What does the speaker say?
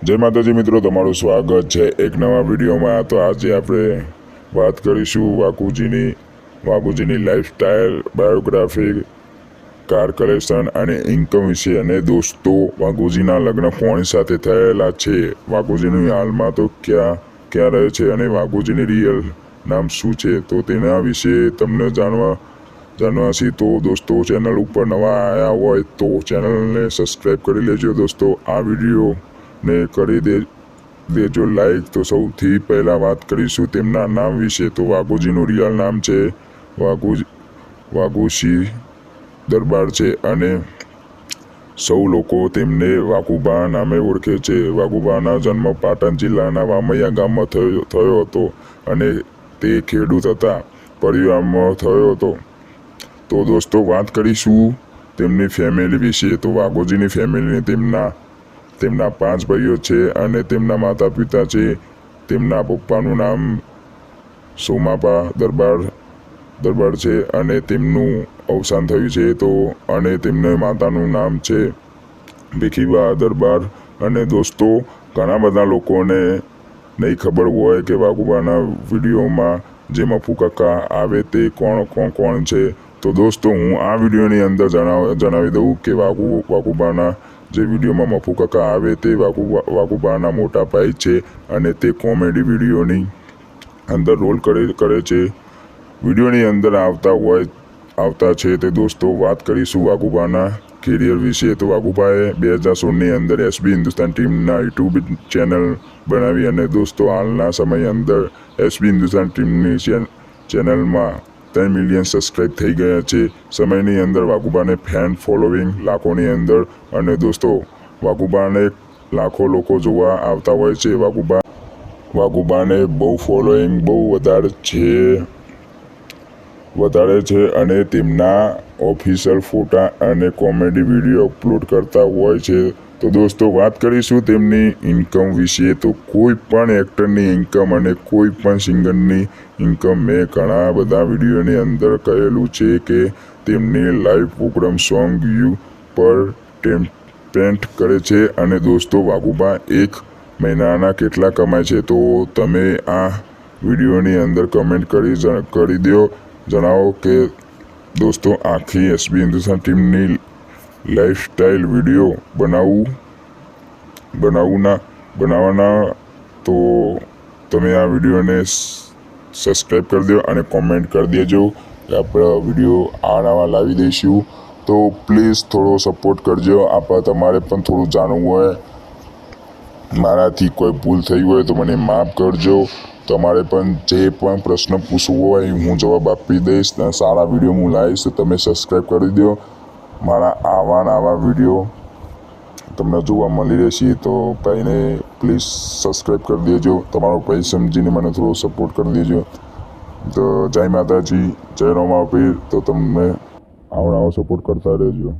जय माताजी मित्रों, तमाરું स्वागत है एक नवा वीडियो में। तो आज આપણે વાત કરીશું વાઘુજીની લાઈફસ્ટાઈલ, બાયોગ્રાફી, કાર કલેક્શન અને ઇન્કમ વિશે। અને દોસ્તો, વાઘુજીના લગ્ન કોની સાથે થયેલા છે, વાઘુજીનું હાલમાં તો ક્યાં રહે છે અને વાઘુજીની રિયલ નામ શું છે, તો તેના વિશે તમને જાણવા છે। તો દોસ્તો, ચેનલ ઉપર નવા આવ્યા હોય તો ચેનલને સબસ્ક્રાઈબ કરી લેજો। દોસ્તો, આ વિડીયો ने કરી દેજો લાઈક। तो સૌથી પહેલા વાત કરીશું તેમના નામ વિશે। तो વાઘુજીનું રિયલ નામ છે વાઘુજી દરબાર છે અને સૌ લોકો તેમને વાઘુબા નામે ઓળખે છે। વાઘુબાના જન્મ પાટણ જિલ્લાના વામૈયા ગામમાં થયો હતો અને તે ખેડૂત હતા પરિવારમાં થયો હતો। તો દોસ્તો, વાત કરીશું તેમની ફેમિલી વિશે। तो વાઘુજીની ફેમિલીને તેમના 5 ભાઈઓ છે અને તેમના માતા પિતા છે। તેમના પપ્પાનું નામ સોમાપા દરબાર છે અને તેમનું અવસાન થયું છે। તો અને તેમના માતાનું નામ છે ભીખીબા દરબાર। અને દોસ્તો, ઘણા બધા લોકોને નહીં ખબર હોય કે વાઘુબાના વિડીયોમાં જે મફુ કાકા આવે તે કોણ છે। તો દોસ્તો, હું આ વિડીયોની અંદર જણાવી દઉં કે વાઘુબાના જે વિડીયોમાં મફુ કાકા આવે તે વાઘુબાના મોટા ભાઈ છે અને તે કોમેડી વિડીયોની અંદર રોલ કરે છે, વિડીયોની અંદર આવતા છે। તે દોસ્તો, વાત કરીશું વાઘુબાના કેરિયર વિશે। તો વાઘુબાએ 2016ની અંદર SB હિન્દુસ્તાન ટીમના યુટ્યુબ ચેનલ બનાવી અને દોસ્તો, હાલના સમય અંદર SB હિન્દુસ્તાન ટીમની ચેનલમાં 3 મિલિયન સબસ્ક્રાઈબ થઈ ગયા છે। સમયની અંદર વાઘુબાને ફેન ફોલોવિંગ લાખોની અંદર અને દોસ્તો, વાઘુબાને લાખો લોકો જોવા આવતા હોય છે। વાઘુબાને બહુ ફોલોઈંગ બહુ વધારે છે અને તેમના ઓફિશિયલ ફોટા અને કોમેડી વિડીયો અપલોડ કરતા હોય છે। તો દોસ્તો, વાત કરીશું તેમની ઇન્કમ વિશે। તો કોઈ પણ એક્ટરની ઇન્કમ અને કોઈ પણ સિંગરની ઇન્કમ મેં ઘણા બધા વિડીયોની અંદર કહેલું છે કે તેમની લાઈવ પ્રોગ્રામ સોંગ વ્યૂ પર ડિપેન્ડ કરે છે। અને દોસ્તો, વાઘુબા 1 મહિનાના કેટલા કમાય છે, તો તમે આ વિડીયોની અંદર કમેન્ટ કરી દો, જણાવો કે દોસ્તો, આખી SB હિન્દુસ્તાન ટીમની લાઈફસ્ટાઈલ વિડીયો બનાવવાના તો તમે આ વિડીયોને સબસ્ક્રાઈબ કરી દો અને કોમેન્ટ કરી દેજો કે આપણે વિડીયો આવા લાવી દઈશું। તો પ્લીઝ થોડો સપોર્ટ કરજો। તમારે પણ થોડું જાણવું હોય, મારાથી કોઈ ભૂલ થઈ હોય તો મને માફ કરજો। તમારે પણ જે પણ પ્રશ્ન પૂછવો હોય હું જવાબ આપી દઈશ। સારા વિડીયો હું લાવીશ, તો તમે સબસ્ક્રાઈબ કરી દો। મારા આવા વિડીયો તમને જોવા મળી રહેશે। તો ભાઈને પ્લીઝ સબસ્ક્રાઈબ કરી દેજો। તમારો ભાઈ સમજીને મને થોડો સપોર્ટ કરી દેજો। તો જય માતાજી, જય રોમાપીર। તો તમે આવો સપોર્ટ કરતા રહેજો।